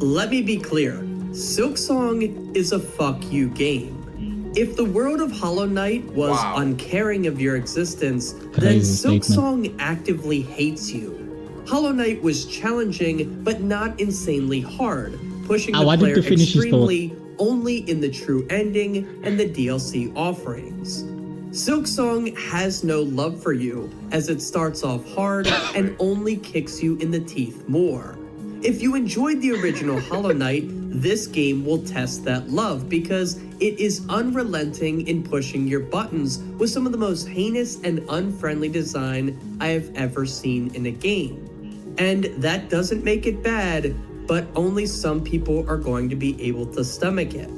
Let me be clear, Silksong is a fuck you game. If the world of Hollow Knight was uncaring of your existence, then Silksong actively hates you. Hollow Knight was challenging, but not insanely hard, pushing the player extremely only in the true ending and the DLC offerings. Silksong has no love for you, as it starts off hard and only kicks you in the teeth more. If you enjoyed the original Hollow Knight, this game will test that love because it is unrelenting in pushing your buttons with some of the most heinous and unfriendly design I have ever seen in a game. And that doesn't make it bad, but only some people are going to be able to stomach it.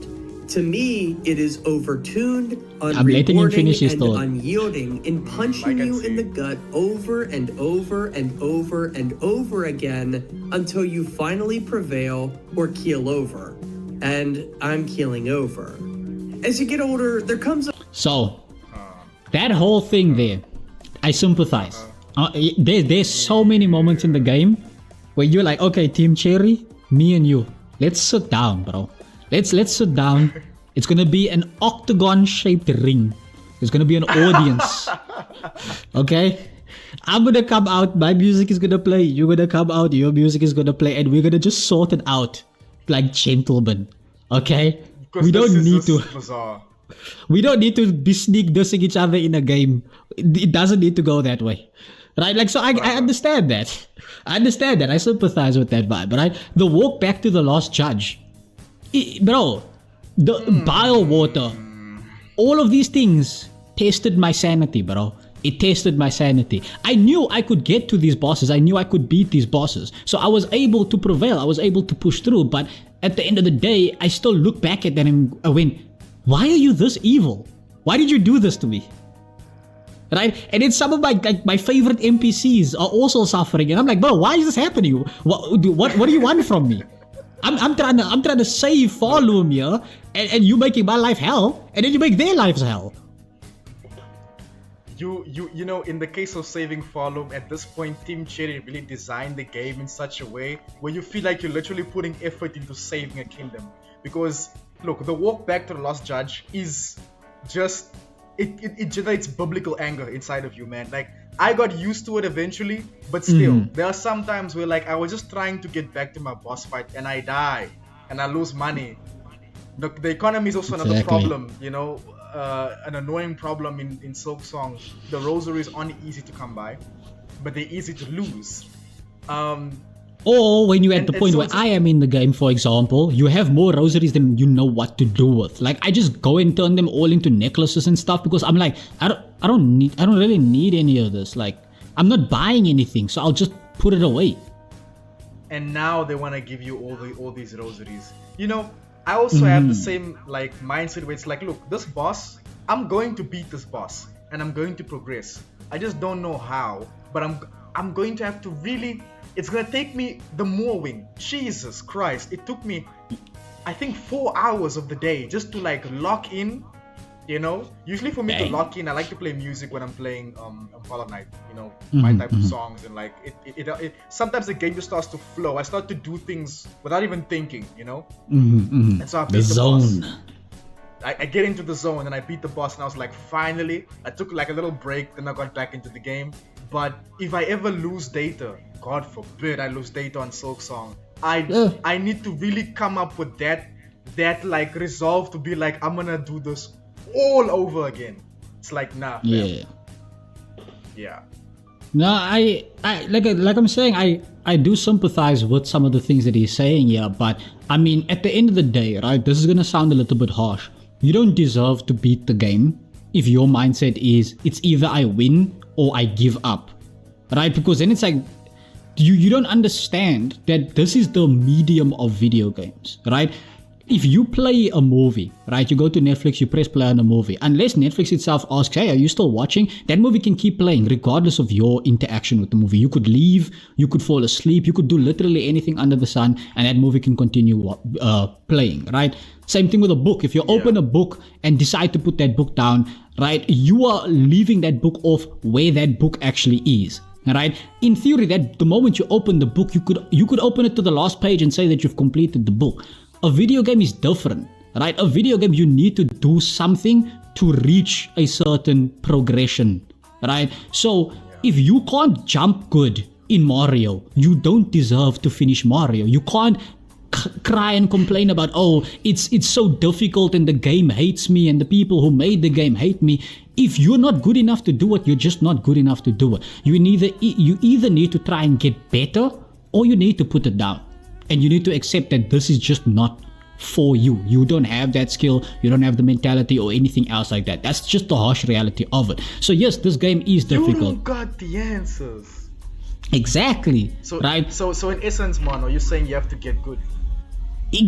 To me, it is overtuned, unrewarding, and unyielding in punching you in the gut over and over and over and over again until you finally prevail or keel over. And I'm keeling over. As you get older, there comes a... So, that whole thing there, I sympathize. There's so many moments in the game where you're like, okay, Team Cherry, me and you, let's sit down, bro. Let's sit down. It's gonna be an octagon-shaped ring. There's gonna be an audience. Okay? I'm gonna come out, my music is gonna play, you're gonna come out, your music is gonna play, and we're gonna just sort it out like gentlemen. Okay? We don't need to be sneak dissing each other in a game. It doesn't need to go that way. Right? Like, so I understand that. I understand that. I sympathize with that vibe, right? The walk back to the Lost Judge. Bro, the bile water, all of these things tested my sanity, bro. It tested my sanity. I knew I could get to these bosses. I knew I could beat these bosses. So I was able to prevail. I was able to push through. But at the end of the day, I still look back at that and I went, why are you this evil? Why did you do this to me? Right? And then some of my favorite NPCs are also suffering. And I'm like, bro, why is this happening? What do you want from me? I'm trying to save Farloom here, and you making my life hell, and then you make their lives hell. You know, in the case of saving Farloom, at this point, Team Cherry really designed the game in such a way where you feel like you're literally putting effort into saving a kingdom. Because look, the walk back to the Lost Judge is just it generates biblical anger inside of you, man. Like, I got used to it eventually, but still, there are some times where, like, I was just trying to get back to my boss fight and I die and I lose money. The economy is also another problem, you know, an annoying problem in Silksong. The rosaries aren't easy to come by, but they're easy to lose. Or when you're at the point where I am in the game, for example, you have more rosaries than you know what to do with. Like, I just go and turn them all into necklaces and stuff because I'm like, I don't really need any of this. Like, I'm not buying anything, so I'll just put it away. And now they want to give you all these rosaries. You know, I also have the same like mindset where it's like, look, this boss, I'm going to beat this boss and I'm going to progress. I just don't know how, but I'm going to have to really. It's gonna take me the Moorwing. Jesus Christ! It took me, I think, 4 hours of the day just to like lock in. You know, usually for me to lock in, I like to play music when I'm playing Hollow Knight. You know, my type of songs, and like it sometimes the game just starts to flow. I start to do things without even thinking. You know, and so I beat the boss. I get into the zone and I beat the boss, and I was like, finally. I took like a little break, then I got back into the game. But if I ever lose data, God forbid I lose data on Silksong, I need to really come up with that like resolve to be like, I'm gonna do this all over again. It's like, nah. Yeah. No, I like I'm saying, I do sympathize with some of the things that he's saying here, but I mean, at the end of the day, right, this is gonna sound a little bit harsh. You don't deserve to beat the game if your mindset is it's either I win or I give up, right? Because then it's like you don't understand that this is the medium of video games, right? If you play a movie, right, you go to Netflix, you press play on a movie, unless Netflix itself asks, hey, are you still watching? That movie can keep playing regardless of your interaction with the movie. You could leave, you could fall asleep, you could do literally anything under the sun, and that movie can continue playing, right? Same thing with a book. If you open a book and decide to put that book down, right, you are leaving that book off where that book actually is. Right? In theory, that the moment you open the book, you could open it to the last page and say that you've completed the book. A video game is different, right? A video game, you need to do something to reach a certain progression, right? So if you can't jump good in Mario, you don't deserve to finish Mario. You can't cry and complain about, oh, it's so difficult and the game hates me and the people who made the game hate me. If you're not good enough to do it, you're just not good enough to do it. You either need to try and get better, or you need to put it down. And you need to accept that this is just not for you. You don't have that skill, you don't have the mentality or anything else like that. That's just the harsh reality of it. So yes, this game is difficult. You don't got the answers. Exactly. So, right? So in essence, Mono, you're saying you have to get good.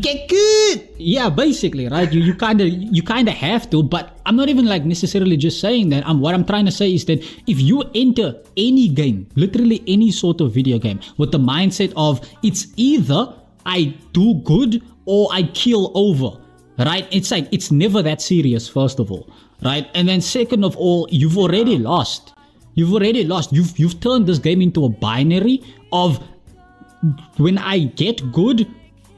Get good. Yeah, basically, right? You kind of have to, but I'm not even like necessarily just saying that. What I'm trying to say is that if you enter any game, literally any sort of video game, with the mindset of it's either I do good or I kill over, right? It's like, it's never that serious, first of all, right? And then second of all, you've already lost. You've turned this game into a binary of when I get good,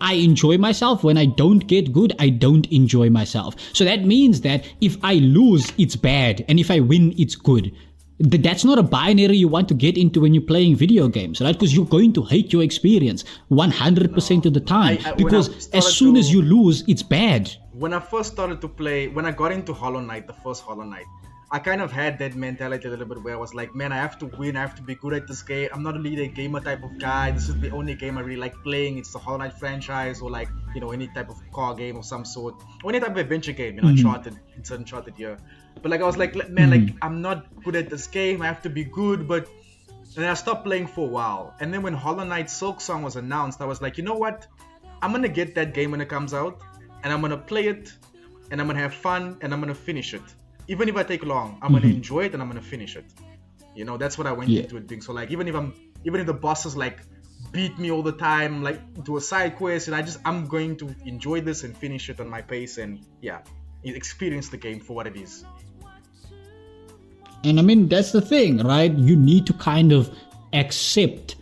I enjoy myself. When I don't get good, I don't enjoy myself. So that means that if I lose, it's bad. And if I win, it's good. That's not a binary you want to get into when you're playing video games, right? Because you're going to hate your experience 100% of the time. Because as soon as you lose, it's bad. When I first started to play, when I got into Hollow Knight, the first Hollow Knight, I kind of had that mentality a little bit where I was like, man, I have to win, I have to be good at this game. I'm not really a gamer type of guy. This is the only game I really like playing. It's the Hollow Knight franchise, or like, you know, any type of car game of some sort, or any type of adventure game, you know, Uncharted here. But like, I was like, man, like, I'm not good at this game. I have to be good. But then I stopped playing for a while. And then when Hollow Knight Silksong was announced, I was like, you know what? I'm going to get that game when it comes out, and I'm going to play it, and I'm going to have fun, and I'm going to finish it. Even if I take long, I'm gonna enjoy it and I'm gonna finish it. You know, that's what I went into it being. So like, even if the bosses like beat me all the time, like do a side quest, and I'm going to enjoy this and finish it on my pace, and experience the game for what it is. And I mean, that's the thing, right? You need to kind of accept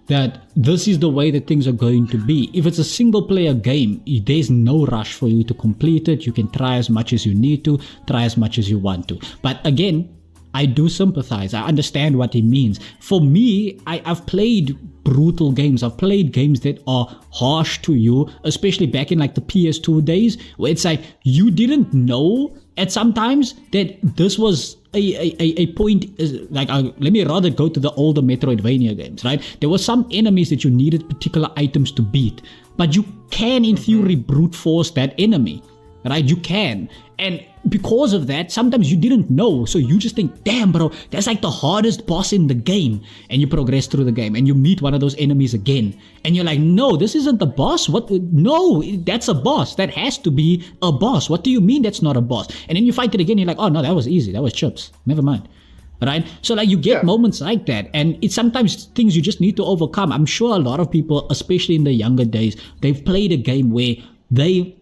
that this is the way that things are going to be. If it's a single player game, there's no rush for you to complete it. You can try as much as you need to, try as much as you want to. But again, I do sympathize. I understand what he means. For me, I've played brutal games. I've played games that are harsh to you, especially back in like the PS2 days, where it's like you didn't know at sometimes that this was a point. Like, let me rather go to the older Metroidvania games, right? There were some enemies that you needed particular items to beat, but you can in theory brute force that enemy, right? You can. And because of that, sometimes you didn't know, so you just think, damn bro, that's like the hardest boss in the game, and you progress through the game and you meet one of those enemies again, and you're like, no, this isn't the boss. What? No, that's a boss. That has to be a boss. What do you mean that's not a boss? And then you fight it again, you're like, oh no, that was easy, that was chips, never mind. Right? So like, you get moments like that, and it's sometimes things you just need to overcome. I'm sure a lot of people, especially in the younger days, they've played a game where they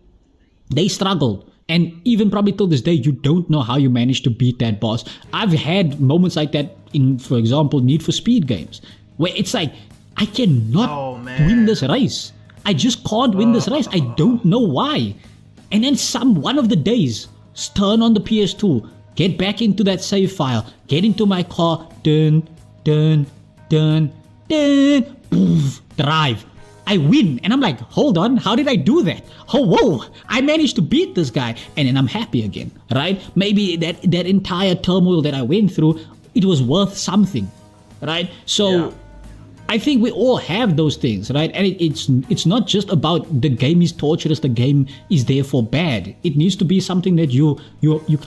struggled. And even probably till this day, you don't know how you managed to beat that boss. I've had moments like that in, for example, Need for Speed games, where it's like, I cannot win this race. I just can't win this race. I don't know why. And then one of the days, turn on the PS2, get back into that save file, get into my car, poof, drive. I win, and I'm like, hold on, how did I do that? Oh, whoa, I managed to beat this guy, and then I'm happy again, right? Maybe that entire turmoil that I went through, it was worth something, right? So I think we all have those things, right? And it's not just about the game is torturous, the game is therefore bad. It needs to be something that you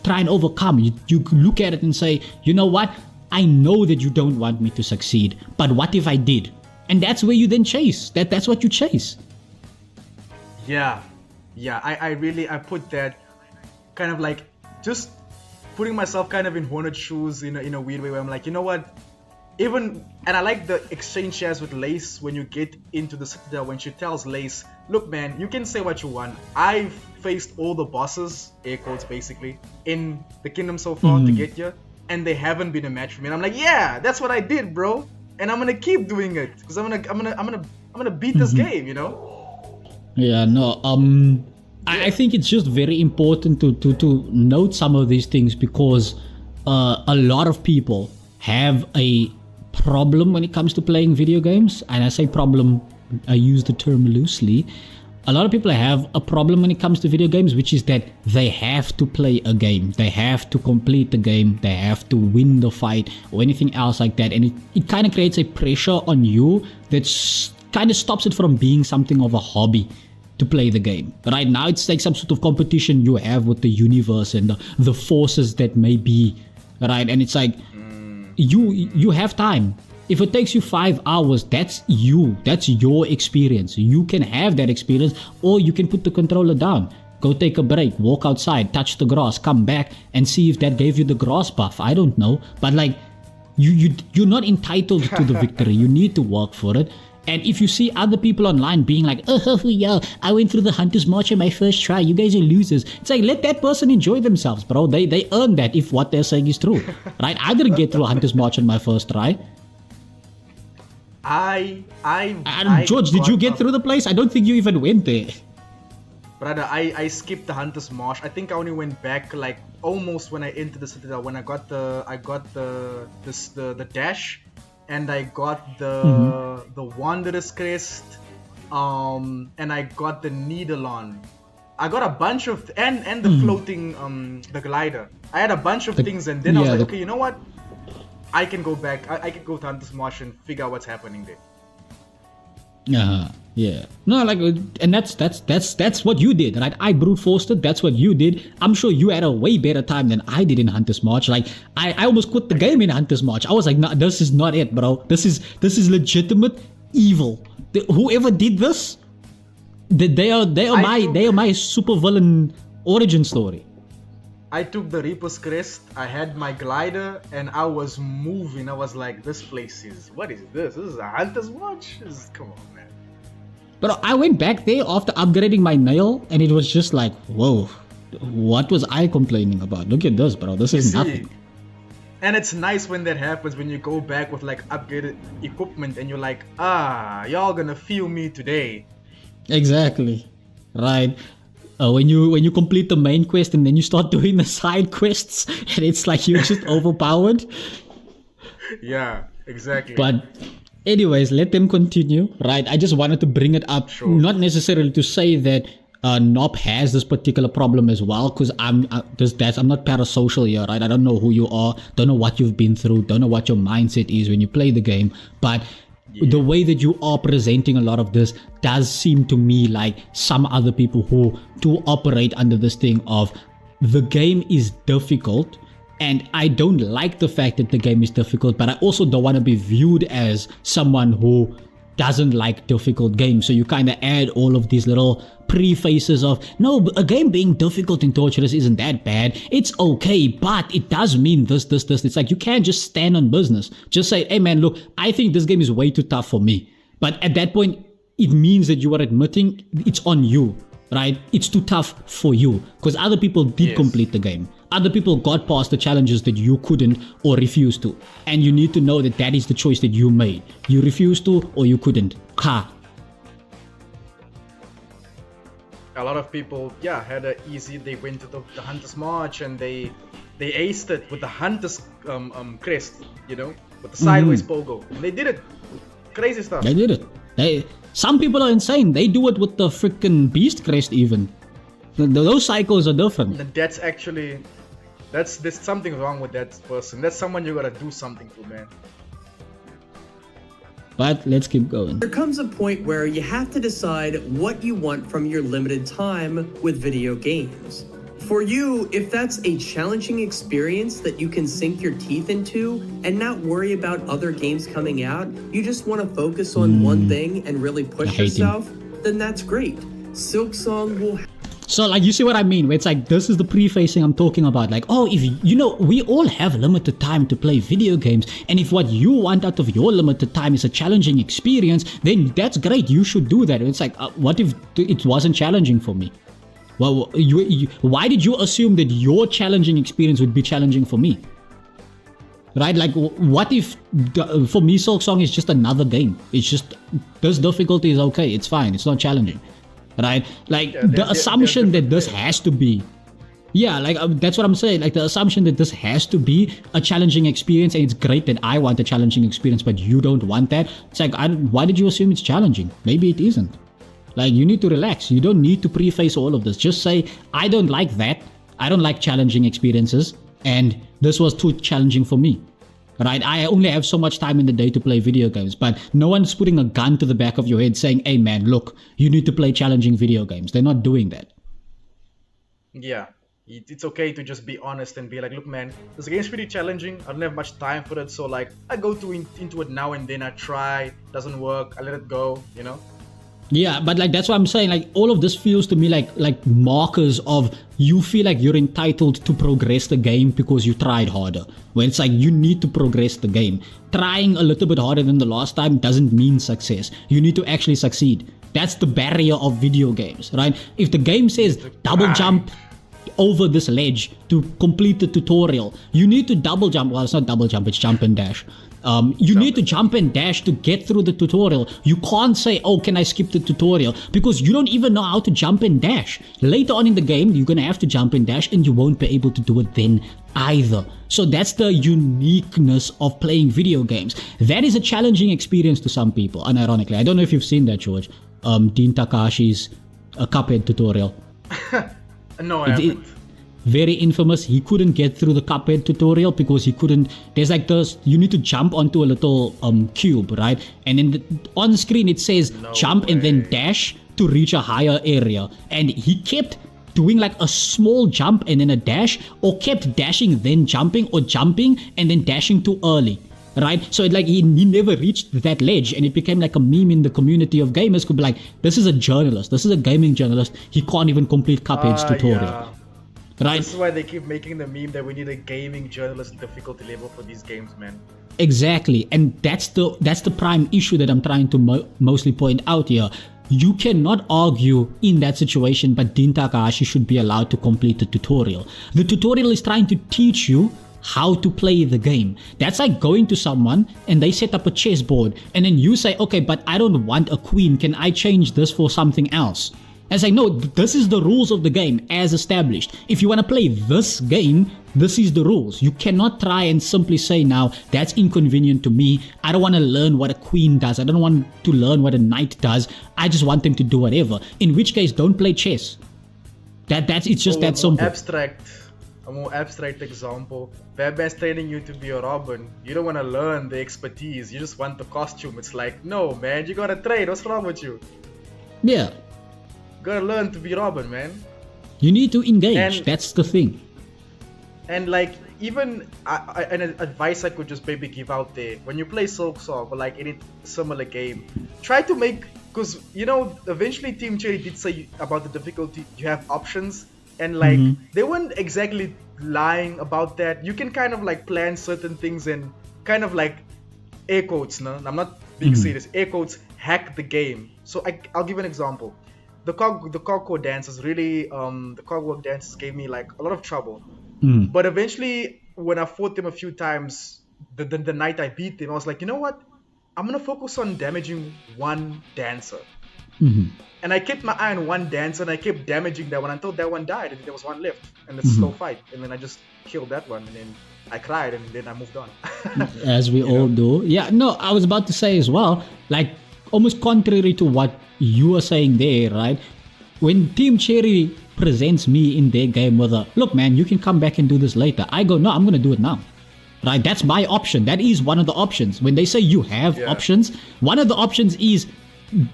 try and overcome. You look at it and say, you know what? I know that you don't want me to succeed, but what if I did? And that's where you then chase. That's what you chase. I put that kind of like just putting myself kind of in Hornet's shoes in a weird way, where I'm like, you know what? And I like the exchange she has with Lace when you get into the Citadel, when she tells Lace, look man, you can say what you want. I've faced all the bosses, air quotes basically, in the kingdom so far to get here. and they haven't been a match for me. And I'm like, yeah, that's what I did, bro. And I'm gonna keep doing it because I'm gonna beat this game, you know? Yeah, no. I think it's just very important to note some of these things because a lot of people have a problem when it comes to playing video games. And I say problem, I use the term loosely. A lot of people have a problem when it comes to video games, which is that they have to play a game. They have to complete the game. They have to win the fight or anything else like that. And it kind of creates a pressure on you that kind of stops it from being something of a hobby to play the game. Right now, it's like some sort of competition you have with the universe and the forces that may be, right? And it's like, you have time. If it takes you 5 hours, that's you. That's your experience. You can have that experience, or you can put the controller down. Go take a break, walk outside, touch the grass, come back and see if that gave you the grass buff. I don't know. But like, you're not entitled to the victory. You need to work for it. And if you see other people online being like, oh, yo, I went through the Hunter's March on my first try, you guys are losers. It's like, let that person enjoy themselves, bro. They earn that if what they're saying is true, right? I didn't get through Hunter's March on my first try. George, did you get through the place? I don't think you even went there. Brother, I skipped the Hunter's March. I think I only went back like almost when I entered the Citadel, when I got the dash, and I got the Wanderer's Crest, and I got the Nidalon. I got a bunch of and the floating the glider. I had a bunch of things, and then I was like, okay, you know what? I can go back. I can go to Hunter's March and figure out what's happening there. Yeah. No, like, and that's what you did, right? I brute forced it. That's what you did. I'm sure you had a way better time than I did in Hunter's March. Like, I almost quit the game in Hunter's March. I was like, nah, this is not it, bro. This is legitimate evil. Whoever did this, they are my super villain origin story. I took the Reaper's Crest, I had my glider, and I was moving. I was like, this place is, what is this? This is a Hunter's March? Come on, man. But I went back there after upgrading my nail, and it was just like, whoa, what was I complaining about? Look at this, bro. This is nothing. And it's nice when that happens, when you go back with like upgraded equipment, and you're like, y'all gonna feel me today. Exactly. Right. When you complete the main quest and then you start doing the side quests and it's like you're just overpowered. Yeah, exactly. But anyways, let them continue, right? I just wanted to bring it up, not necessarily to say that Nop has this particular problem as well, because I'm not parasocial here, right? I don't know who you are, don't know what you've been through, don't know what your mindset is when you play the game, but the way that you are presenting a lot of this does seem to me like some other people who do operate under this thing of the game is difficult, and I don't like the fact that the game is difficult, but I also don't want to be viewed as someone who doesn't like difficult games. So you kind of add all of these little prefaces of, no, a game being difficult and torturous isn't that bad. It's okay, but it does mean this. It's like you can't just stand on business. Just say, hey man, look, I think this game is way too tough for me. But at that point, it means that you are admitting it's on you, right? It's too tough for you because other people did complete the game. Other people got past the challenges that you couldn't or refused to. And you need to know that that is the choice that you made. You refused to or you couldn't. A lot of people, had an easy, they went to the Hunter's March and they aced it with the Hunter's crest, with the sideways pogo. And they did it. Crazy stuff. They did it. Some people are insane. They do it with the freaking beast crest even. Those cycles are different. That's actually... There's something wrong with that person. That's someone you gotta do something to, man. But let's keep going. There comes a point where you have to decide what you want from your limited time with video games. For you, if that's a challenging experience that you can sink your teeth into and not worry about other games coming out, you just want to focus on one thing and really push yourself, then that's great. Silksong will... So like, you see what I mean? Where it's like, this is the prefacing I'm talking about. Like, oh, if we all have limited time to play video games. And if what you want out of your limited time is a challenging experience, then that's great. You should do that. It's like, what if it wasn't challenging for me? Well, why did you assume that your challenging experience would be challenging for me? right? Like, what if, for me, Silksong is just another game? It's just, this difficulty is okay, it's fine, it's not challenging, right? Like, the assumption that this has to be, that's what I'm saying. Like, the assumption that this has to be a challenging experience, and it's great that I want a challenging experience, but you don't want that. It's like, why did you assume it's challenging? Maybe it isn't. Like, you need to relax. You don't need to preface all of this. Just say, I don't like that. I don't like challenging experiences, and this was too challenging for me. Right? I only have so much time in the day to play video games, but no one's putting a gun to the back of your head saying, hey man, look, you need to play challenging video games. They're not doing that. Yeah. It's okay to just be honest and be like, look man, this game's pretty challenging, I don't have much time for it, so like I go into it now and then, I try, doesn't work, I let it go, you know? Yeah, but like that's what I'm saying, like all of this feels to me like markers of you feel like you're entitled to progress the game because you tried harder. When it's like you need to progress the game. Trying a little bit harder than the last time doesn't mean success. You need to actually succeed. That's the barrier of video games, right? If the game says double jump over this ledge to complete the tutorial, you need to double jump. Well, it's not double jump, it's jump and dash. You need to jump and dash to get through the tutorial. You can't say, oh, can I skip the tutorial? Because you don't even know how to jump and dash. Later on in the game, you're going to have to jump and dash and you won't be able to do it then either. So that's the uniqueness of playing video games. That is a challenging experience to some people, unironically. I don't know if you've seen that, George. Dean Takashi's Cuphead tutorial. No, I haven't. Very infamous. He couldn't get through the Cuphead tutorial because he couldn't. There's like this. You need to jump onto a little cube, right? And then on screen it says jump and then dash to reach a higher area. And he kept doing like a small jump and then a dash, or kept dashing then jumping, or jumping and then dashing too early. Right? So like he never reached that ledge, and it became like a meme in the community of gamers. Could be like, this is a journalist, this is a gaming journalist, he can't even complete Cuphead's tutorial. Yeah. Right? This is why they keep making the meme that we need a gaming journalist difficulty level for these games, man. Exactly, and that's the prime issue that I'm trying to mostly point out here. You cannot argue in that situation, but Dean Takahashi should be allowed to complete the tutorial. The tutorial is trying to teach you how to play the game. That's like going to someone and they set up a chessboard and then you say, okay, but I don't want a queen, can I change this for something else? And say, no, this is the rules of the game as established. If you want to play this game, this is the rules. You cannot try and simply say, now that's inconvenient to me, I don't want to learn what a queen does, I don't want to learn what a knight does, I just want them to do whatever. In which case, don't play chess. It's just that simple. A more abstract example, Batman's training you to be a Robin. You don't want to learn the expertise, you just want the costume. It's like, no man, you gotta train, what's wrong with you? Yeah. You gotta learn to be Robin, man. You need to engage, that's the thing. And like, even an advice I could just maybe give out there, when you play Silksong or like any similar game, try to make, because you know, eventually Team Cherry did say about the difficulty, you have options. And like, they weren't exactly lying about that. You can kind of like plan certain things and kind of like, air quotes, no? I'm not being serious, air quotes, hack the game. So I'll give an example. The cogwalk dances really, the cogwalk dances gave me like a lot of trouble. But eventually, when I fought them a few times, the night I beat them, I was like, you know what? I'm gonna focus on damaging one dancer. And I kept my eye on one dancer and I kept damaging that one until that one died and there was one left. And it's a slow fight. And then I just killed that one and then I cried and then I moved on. As we all do. Yeah, no, I was about to say as well, like almost contrary to what you were saying there, right? When Team Cherry presents me in their game with a, look man, you can come back and do this later, I go, no, I'm going to do it now. Right? That's my option. That is one of the options. When they say you have options, one of the options is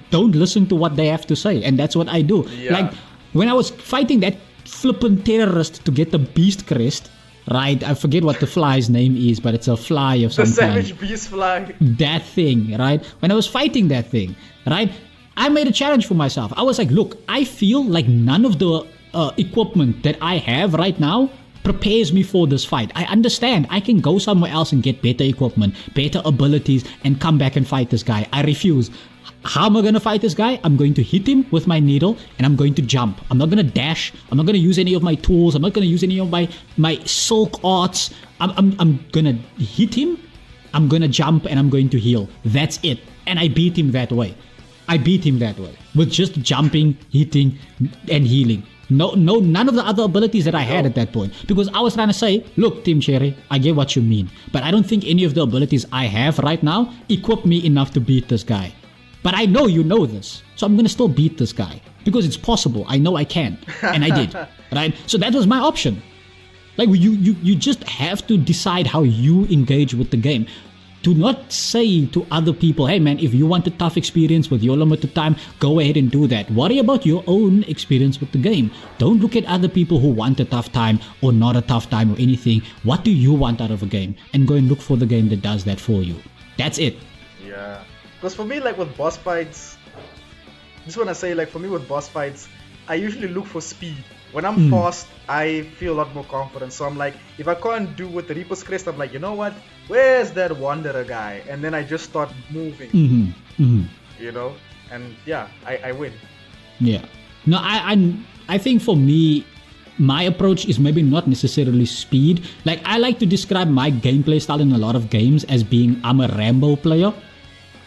don't listen to what they have to say, and that's what I do. Like when I was fighting that flippin' terrorist to get the beast crest, right? I forget what the fly's name is, but it's a fly of some kind. The savage beast fly. That thing, right? When I was fighting that thing, right? I made a challenge for myself. I was like, look, I feel like none of the equipment that I have right now prepares me for this fight. I understand I can go somewhere else and get better equipment, better abilities, and come back and fight this guy. I refuse. How am I going to fight this guy? I'm going to hit him with my needle and I'm going to jump. I'm not going to dash. I'm not going to use any of my tools. I'm not going to use any of my silk arts. I'm gonna hit him, I'm gonna jump, and I'm going to heal. That's it. And I beat him that way. With just jumping, hitting, and healing. No, none of the other abilities that I had at that point. Because I was trying to say, look, Team Cherry, I get what you mean. But I don't think any of the abilities I have right now equip me enough to beat this guy. But I know you know this. So I'm going to still beat this guy. Because it's possible. I know I can. And I did. Right? So that was my option. Like, you just have to decide how you engage with the game. Do not say to other people, hey man, if you want a tough experience with your limited time, go ahead and do that. Worry about your own experience with the game. Don't look at other people who want a tough time or not a tough time or anything. What do you want out of a game? And go and look for the game that does that for you. That's it. Yeah. Because for me, like with boss fights, just want to say, like for me with boss fights, I usually look for speed. When I'm fast, I feel a lot more confident. So I'm like, if I can't do with the Reaper's Crest, I'm like, you know what? Where's that Wanderer guy? And then I just start moving. You know? And yeah, I win. Yeah. No, I think for me, my approach is maybe not necessarily speed. Like, I like to describe my gameplay style in a lot of games as being, I'm a Rambo player.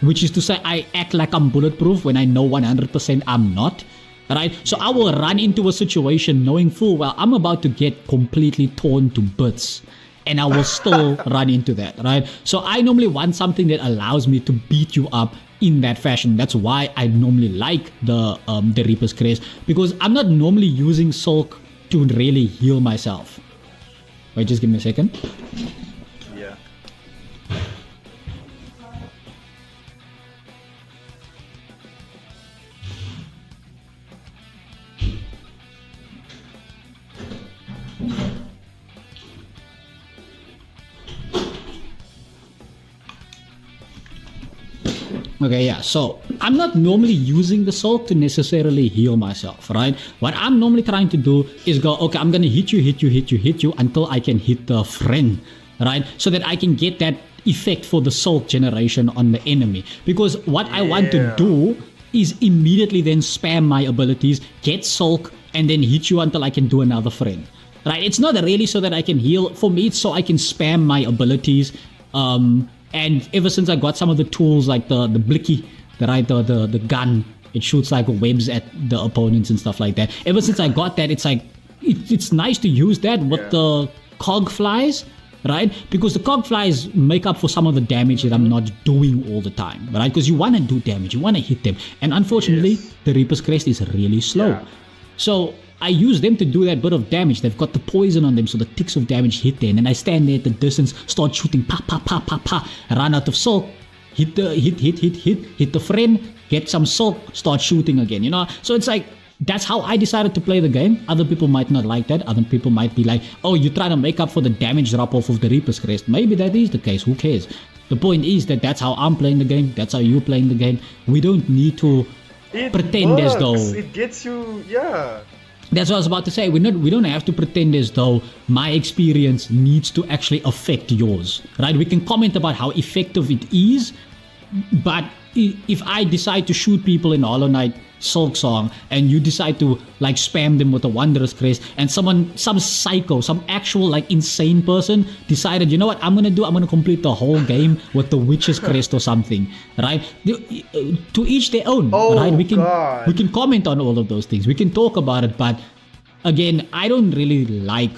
Which is to say, I act like I'm bulletproof when I know 100% I'm not. Right? So I will run into a situation knowing full well I'm about to get completely torn to bits. And I will still run into that, right? So I normally want something that allows me to beat you up in that fashion. That's why I normally like the Reaper's Crest, because I'm not normally using Silk to really heal myself. Wait, just give me a second. Yeah. Okay, yeah, so I'm not normally using the Silk to necessarily heal myself, right? What I'm normally trying to do is go, okay, I'm gonna hit you until I can hit the friend, right? So that I can get that effect for the Silk generation on the enemy. Because what I want to do is immediately then spam my abilities, get Silk, and then hit you until I can do another friend, right? It's not really so that I can heal. For me, it's so I can spam my abilities. And ever since I got some of the tools like the blicky, the gun, it shoots like webs at the opponents and stuff like that. Ever since I got that, it's like, it's nice to use that with the cog flies, right? Because the cog flies make up for some of the damage that I'm not doing all the time, right? Because you want to do damage, you want to hit them. And unfortunately, the Reaper's Crest is really slow. Yeah. So I use them to do that bit of damage. They've got the poison on them, so the ticks of damage hit them. And I stand there at the distance, start shooting, run out of Silk, hit the friend, get some Silk, start shooting again, you know? So it's like, that's how I decided to play the game. Other people might not like that. Other people might be like, oh, you're trying to make up for the damage drop off of the Reaper's Crest. Maybe that is the case, who cares? The point is that that's how I'm playing the game, that's how you're playing the game. We don't need to pretend as though... It gets you, That's what I was about to say. We don't have to pretend as though my experience needs to actually affect yours, right? We can comment about how effective it is, but if I decide to shoot people in Hollow Knight Silksong and you decide to like spam them with a Wanderer's Crest, and some psycho, some actual like insane person decided, you know what I'm gonna complete the whole game with the Witch's Crest or something, right? To each their own, right? We can comment on all of those things, we can talk about it, but again, I don't really like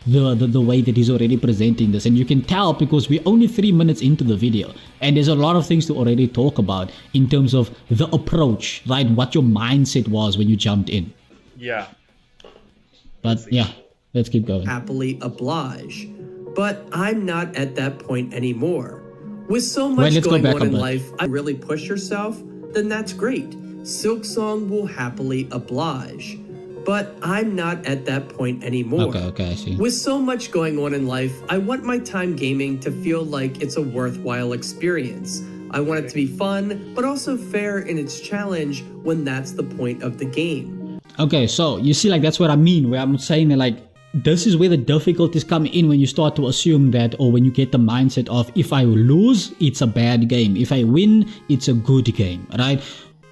the way that he's already presenting this, and you can tell because we're only 3 minutes into the video and there's a lot of things to already talk about in terms of the approach, right? What your mindset was when you jumped in. Yeah. But yeah, let's keep going. Happily oblige. But I'm not at that point anymore. With so much going on in life, I really push yourself, then that's great. Silksong will happily oblige. But I'm not at that point anymore. Okay, I see. With so much going on in life, I want my time gaming to feel like it's a worthwhile experience. I want it to be fun, but also fair in its challenge when that's the point of the game. Okay, so you see, like, that's what I mean, where I'm saying that, like, this is where the difficulties come in when you start to assume that, or when you get the mindset of, if I lose, it's a bad game. If I win, it's a good game, right?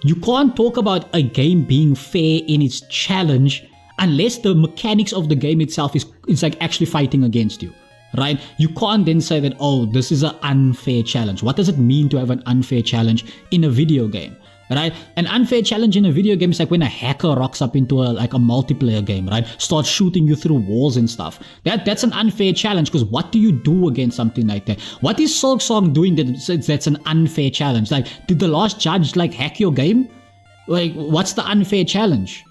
You can't talk about a game being fair in its challenge unless the mechanics of the game itself is like actually fighting against you, right? You can't then say that, oh, this is an unfair challenge. What does it mean to have an unfair challenge in a video game? Right? An unfair challenge in a video game is like when a hacker rocks up into a multiplayer game, right? Starts shooting you through walls and stuff. That's an unfair challenge, because what do you do against something like that? What is Silksong doing that's an unfair challenge? Like, did the last judge like hack your game? Like, what's the unfair challenge?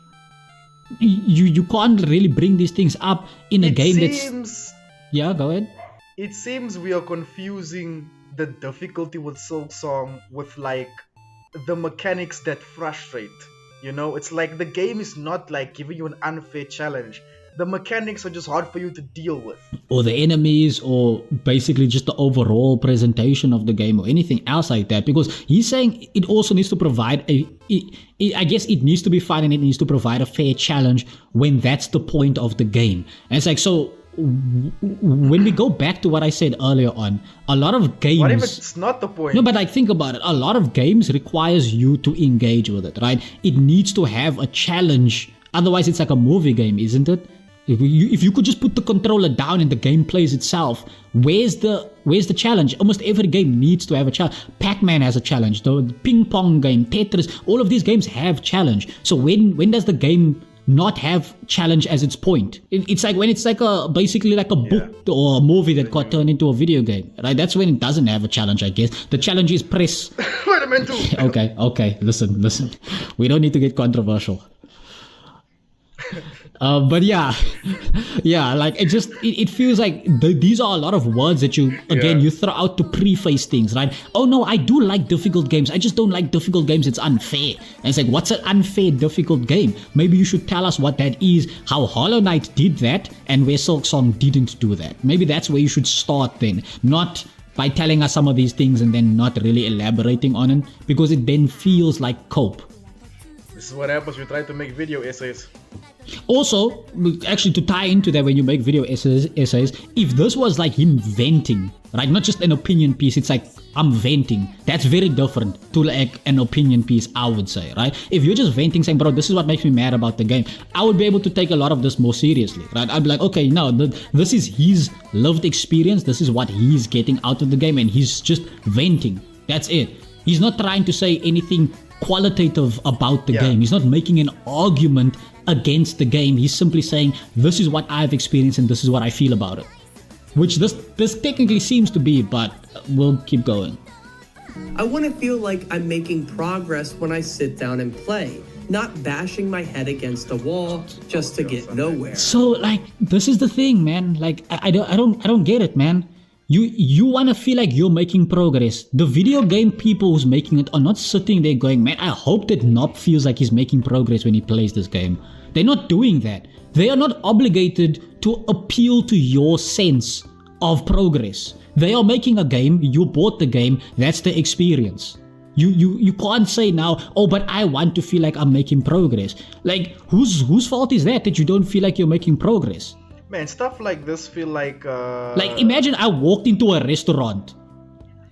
You can't really bring these things up in a game that's... Yeah, go ahead. It seems we are confusing the difficulty with Silksong with like the mechanics that frustrate. You know, it's like the game is not like giving you an unfair challenge. The mechanics are just hard for you to deal with. Or the enemies, or basically just the overall presentation of the game, or anything else like that. Because he's saying it also needs to provide I guess it needs to be fun, and it needs to provide a fair challenge when that's the point of the game. And it's like, so when we go back to what I said earlier on, a lot of games... What if it's not the point? No, but like, think about it. A lot of games requires you to engage with it, right? It needs to have a challenge. Otherwise, it's like a movie game, isn't it? If you could just put the controller down and the game plays itself, where's the challenge? Almost every game needs to have a challenge. Pac-Man has a challenge. The ping pong game, Tetris, all of these games have challenge. So when does the game not have challenge as its point? It's like when it's like basically like a book or a movie that got turned into a video game, right? That's when it doesn't have a challenge, I guess. The challenge is press. Wait a minute. Okay. Listen. We don't need to get controversial. But yeah, like it feels like these are a lot of words that you throw out to preface things, right? Oh no, I do like difficult games. I just don't like difficult games. It's unfair. And it's like, what's an unfair difficult game? Maybe you should tell us what that is, how Hollow Knight did that, and where Silksong didn't do that. Maybe that's where you should start then, not by telling us some of these things and then not really elaborating on it, because it then feels like cope. This is what happens when you try to make video essays. Also, actually, to tie into that, when you make video essays, if this was like him venting, right, not just an opinion piece, it's like, I'm venting, that's very different to like an opinion piece, I would say, right? If you're just venting, saying, bro, this is what makes me mad about the game, I would be able to take a lot of this more seriously, right? I'd be like, okay, no, this is his lived experience, this is what he's getting out of the game, and he's just venting. That's it. He's not trying to say anything qualitative about the game. He's not making an argument against the game. He's simply saying, this is what I've experienced and this is what I feel about it. Which this technically seems to be, but we'll keep going. I want to feel like I'm making progress when I sit down and play, not bashing my head against a wall just to get nowhere. So like, this is the thing, man. Like, I don't get it, man. You want to feel like you're making progress. The video game people who's making it are not sitting there going, man, I hope that Nob feels like he's making progress when he plays this game. They're not doing that. They are not obligated to appeal to your sense of progress. They are making a game, you bought the game, that's the experience. You can't say now, oh, but I want to feel like I'm making progress. Like, whose fault is that you don't feel like you're making progress? Man, stuff like this feel like... Like, imagine I walked into a restaurant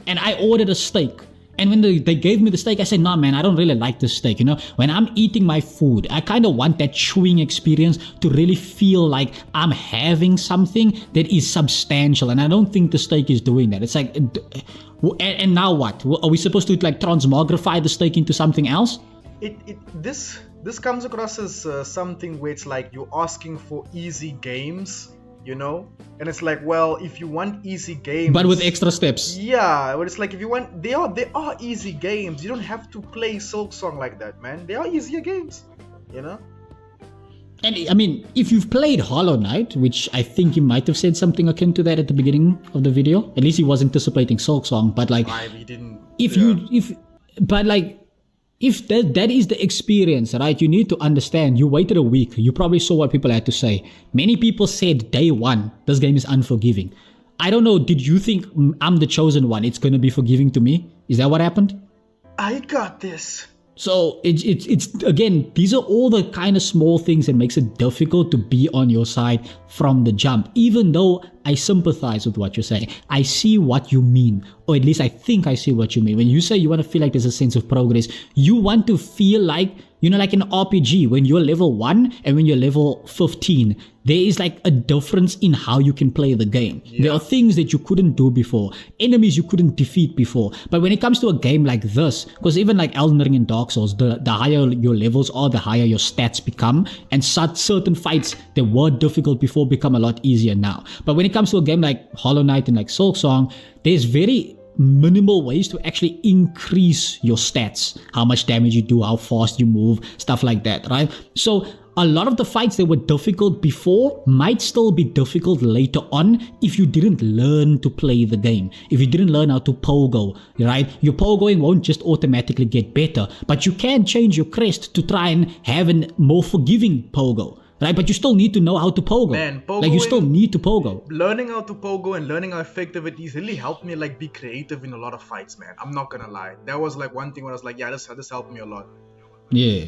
and I ordered a steak. And when they gave me the steak, I said, nah, man, I don't really like this steak. You know, when I'm eating my food, I kind of want that chewing experience to really feel like I'm having something that is substantial. And I don't think the steak is doing that. It's like, and now what? Are we supposed to like transmogrify the steak into something else? This comes across as something where it's like you're asking for easy games, you know? And it's like, well, if you want easy games... But with extra steps. Yeah, but it's like if you want... They are easy games. You don't have to play Silksong like that, man. They are easier games, you know? And I mean, if you've played Hollow Knight, which I think he might have said something akin to that at the beginning of the video. At least he was anticipating Silksong, but like... He didn't... If that is the experience, right, you need to understand, you waited a week, you probably saw what people had to say. Many people said day one, this game is unforgiving. I don't know, did you think I'm the chosen one, it's going to be forgiving to me? Is that what happened? I got this. So it's again, these are all the kind of small things that makes it difficult to be on your side from the jump. Even though I sympathize with what you're saying, I see what you mean, or at least I think I see what you mean. When you say you want to feel like there's a sense of progress, you want to feel like You know, like in RPG, when you're level 1 and when you're level 15, there is like a difference in how you can play the game. Yeah. There are things that you couldn't do before, enemies you couldn't defeat before. But when it comes to a game like this, because even like Elden Ring and Dark Souls, the higher your levels are, the higher your stats become. And certain fights that were difficult before become a lot easier now. But when it comes to a game like Hollow Knight and like Silksong, there's very minimal ways to actually increase your stats, how much damage you do, how fast you move, stuff like that, right? So a lot of the fights that were difficult before might still be difficult later on if you didn't learn to play the game. If you didn't learn how to pogo, right? Your pogoing won't just automatically get better, but you can change your crest to try and have a more forgiving pogo. Right, but you still need to know how to pogo. Man, like you still need to pogo. Learning how to pogo and learning how effective it is really helped me like be creative in a lot of fights, man. I'm not gonna lie. That was like one thing where I was like, yeah, this helped me a lot. Yeah.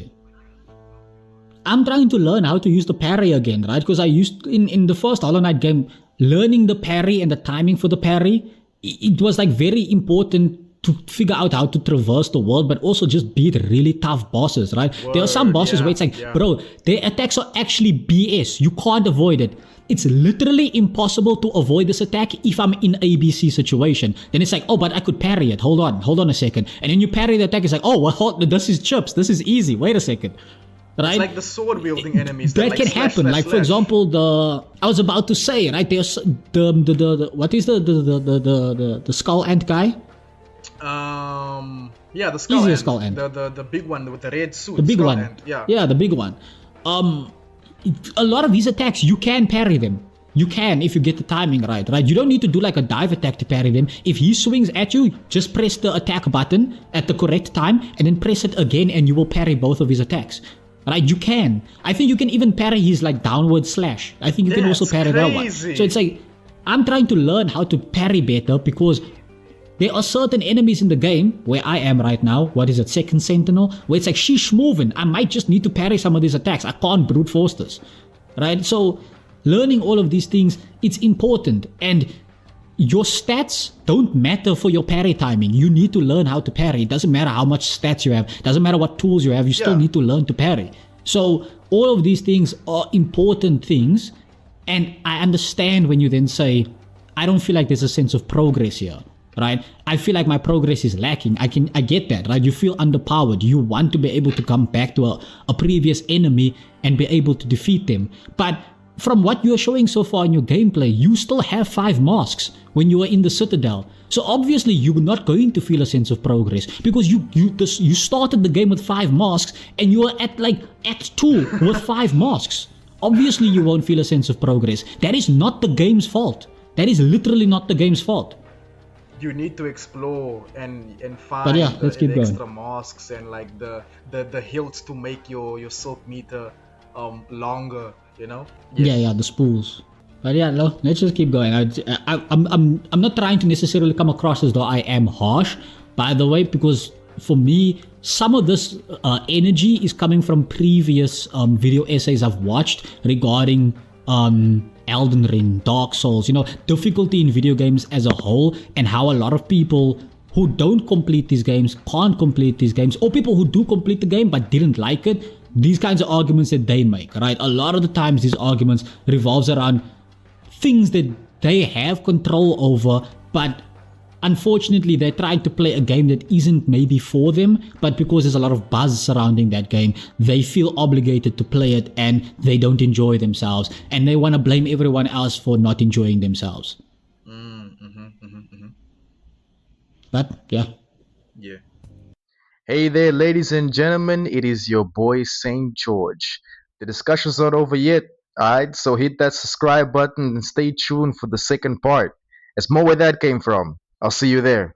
I'm trying to learn how to use the parry again, right? Because I used in the first Hollow Knight game, learning the parry and the timing for the parry, it was like very important to figure out how to traverse the world, but also just beat really tough bosses, right? There are some bosses where it's like, bro, their attacks are actually BS. You can't avoid it. It's literally impossible to avoid this attack if I'm in ABC situation. Then it's like, oh, but I could parry it. Hold on a second. And then you parry the attack, it's like, oh, well, this is chips. This is easy. Wait a second. Right? It's like the sword wielding enemies. That like can happen. Like for example, I was about to say, right? There's the what is the skull ant guy? Yeah, the skull Easier ant. skull ant. The big one with the red suit. The big skull one. Ant. Yeah, the big one. A lot of these attacks you can parry them. You can if you get the timing right. You don't need to do like a dive attack to parry them. If he swings at you, just press the attack button at the correct time and then press it again and you will parry both of his attacks. Right, you can. I think you can even parry his like downward slash. I think you can also parry that one. So it's like, I'm trying to learn how to parry better because there are certain enemies in the game where I am right now. What is it, second sentinel? Where it's like, she's moving. I might just need to parry some of these attacks. I can't brute force this. Right? So learning all of these things, it's important. And your stats don't matter for your parry timing. You need to learn how to parry. It doesn't matter how much stats you have. It doesn't matter what tools you have. You still need to learn to parry. So all of these things are important things. And I understand when you then say, I don't feel like there's a sense of progress here. Right? I feel like my progress is lacking. I get that, right? You feel underpowered. You want to be able to come back to a previous enemy and be able to defeat them. But from what you're showing so far in your gameplay, you still have 5 masks when you are in the Citadel. So obviously you're not going to feel a sense of progress because you started the game with 5 masks and you are at like Act 2 with 5 masks. Obviously you won't feel a sense of progress. That is not the game's fault. That is literally not the game's fault. You need to explore and find the extra masks and like the hilts to make your silk meter longer, you know? Yes. Yeah, the spools. But yeah, no, let's just keep going. I'm not trying to necessarily come across as though I am harsh, by the way, because for me, some of this energy is coming from previous video essays I've watched regarding Elden Ring, Dark Souls, difficulty in video games as a whole, and how a lot of people who don't complete these games can't complete these games, or people who do complete the game but didn't like it. These kinds of arguments that they make, right? A lot of the times these arguments revolves around things that they have control over, but unfortunately they're trying to play a game that isn't maybe for them, but because there's a lot of buzz surrounding that game, they feel obligated to play it and they don't enjoy themselves and they want to blame everyone else for not enjoying themselves. But yeah. Hey there, ladies and gentlemen, it is your boy SaintJorge. The discussion's not over yet, alright? So hit that subscribe button and stay tuned for the second part. There's more where that came from. I'll see you there.